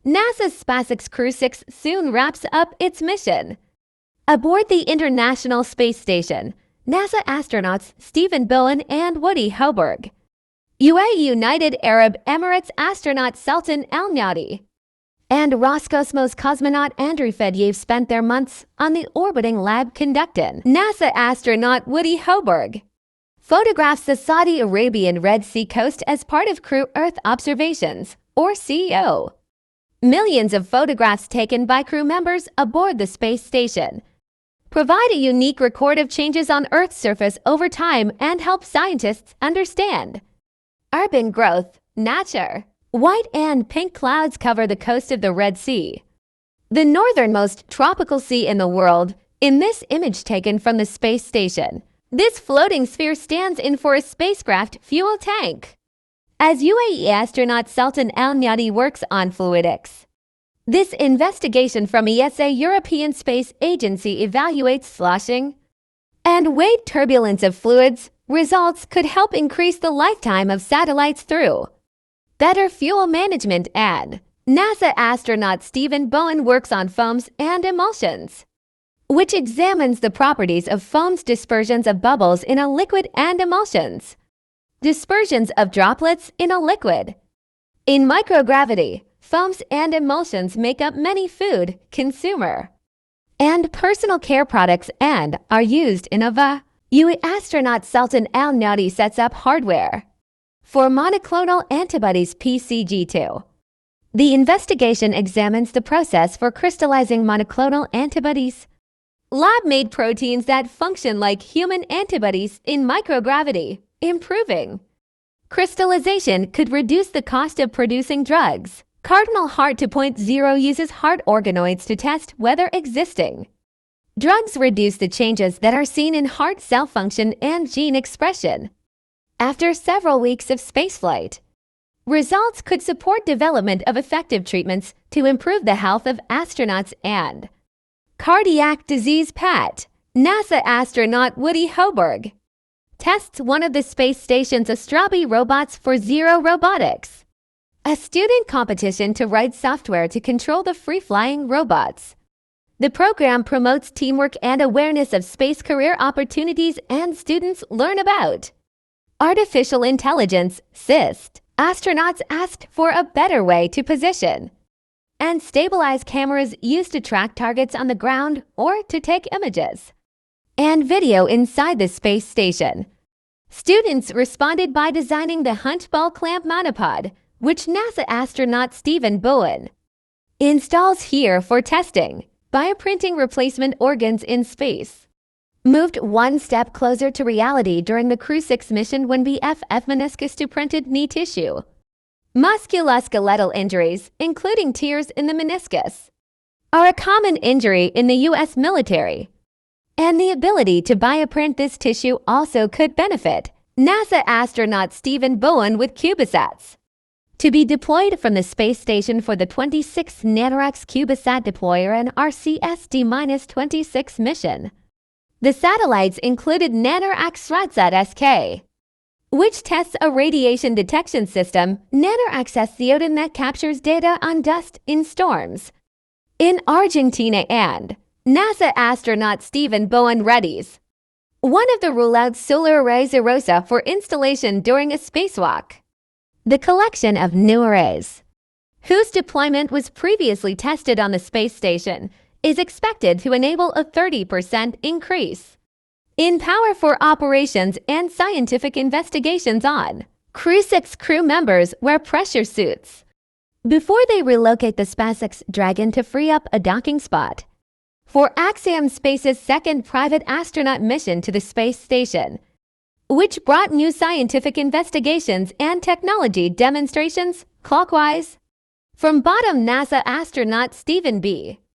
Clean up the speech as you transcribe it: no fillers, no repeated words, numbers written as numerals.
NASA's SpaceX Crew 6 soon wraps up its mission. Aboard the International Space Station, NASA astronauts Stephen Bowen and Woody Hoburg, UAE United Arab Emirates astronaut Sultan Alneyadi, and Roscosmos cosmonaut Andrey Fedyaev spent their months on the orbiting lab conducting. NASA astronaut Woody Hoburg photographs the Saudi Arabian Red Sea coast as part of Crew Earth Observations, or CO. Millions of photographs taken by crew members aboard the space station provide a unique record of changes on Earth's surface over time and help scientists understand urban growth, nature. White and pink clouds cover the coast of the Red Sea, the northernmost tropical sea in the world. In this image taken from the space station, this floating sphere stands in for a spacecraft fuel tank, as UAE astronaut Sultan Alneyadi works on fluidics. This investigation from ESA European Space Agency evaluates sloshing and weight turbulence of fluids. Results could help increase the lifetime of satellites through better fuel management. And NASA astronaut Stephen Bowen works on foams and emulsions, which examines the properties of foams, dispersions of bubbles in a liquid, and emulsions, dispersions of droplets in a liquid. In microgravity, foams and emulsions make up many food, consumer, and personal care products and are used in UAE astronaut Sultan Alneyadi sets up hardware for monoclonal antibodies PCG2. The investigation examines the process for crystallizing monoclonal antibodies, lab-made proteins that function like human antibodies in microgravity. Improving crystallization could reduce the cost of producing drugs. Cardinal Heart 2.0 uses heart organoids to test whether existing drugs reduce the changes that are seen in heart cell function and gene expression. After several weeks of spaceflight, results could support development of effective treatments to improve the health of astronauts and cardiac disease. NASA astronaut Woody Hoburg tests one of the space station's Astrabi robots for Zero Robotics, a student competition to write software to control the free-flying robots. The program promotes teamwork and awareness of space career opportunities, and students learn about artificial intelligence. Astronauts asked for a better way to position and stabilize cameras used to track targets on the ground or to take images and video inside the space station. Students responded by designing the Hunt ball clamp monopod, which NASA astronaut Stephen Bowen installs here for testing bioprinting replacement organs in space. Moved one step closer to reality during the Crew 6 mission when BFF meniscus to printed knee tissue. Musculoskeletal injuries, including tears in the meniscus, are a common injury in the U.S. military, and the ability to bioprint this tissue also could benefit NASA astronaut Stephen Bowen with CubeSats to be deployed from the space station for the 26th NanoRacks CubeSat deployer and RCSD-26 mission. The satellites included NanoRacks SRATSAT-SK, which tests a radiation detection system, NanoRacks Axiom that captures data on dust in storms in Argentina, and NASA astronaut Stephen Bowen readies one of the rule-out solar arrays Erosa for installation during a spacewalk. The collection of new arrays, whose deployment was previously tested on the space station, is expected to enable a 30% increase in power for operations and scientific investigations on Crew 6. Crew members wear pressure suits before they relocate the SpaceX Dragon to free up a docking spot for Axiom Space's second private astronaut mission to the space station, which brought new scientific investigations and technology demonstrations. Clockwise. From bottom, NASA astronaut Stephen B.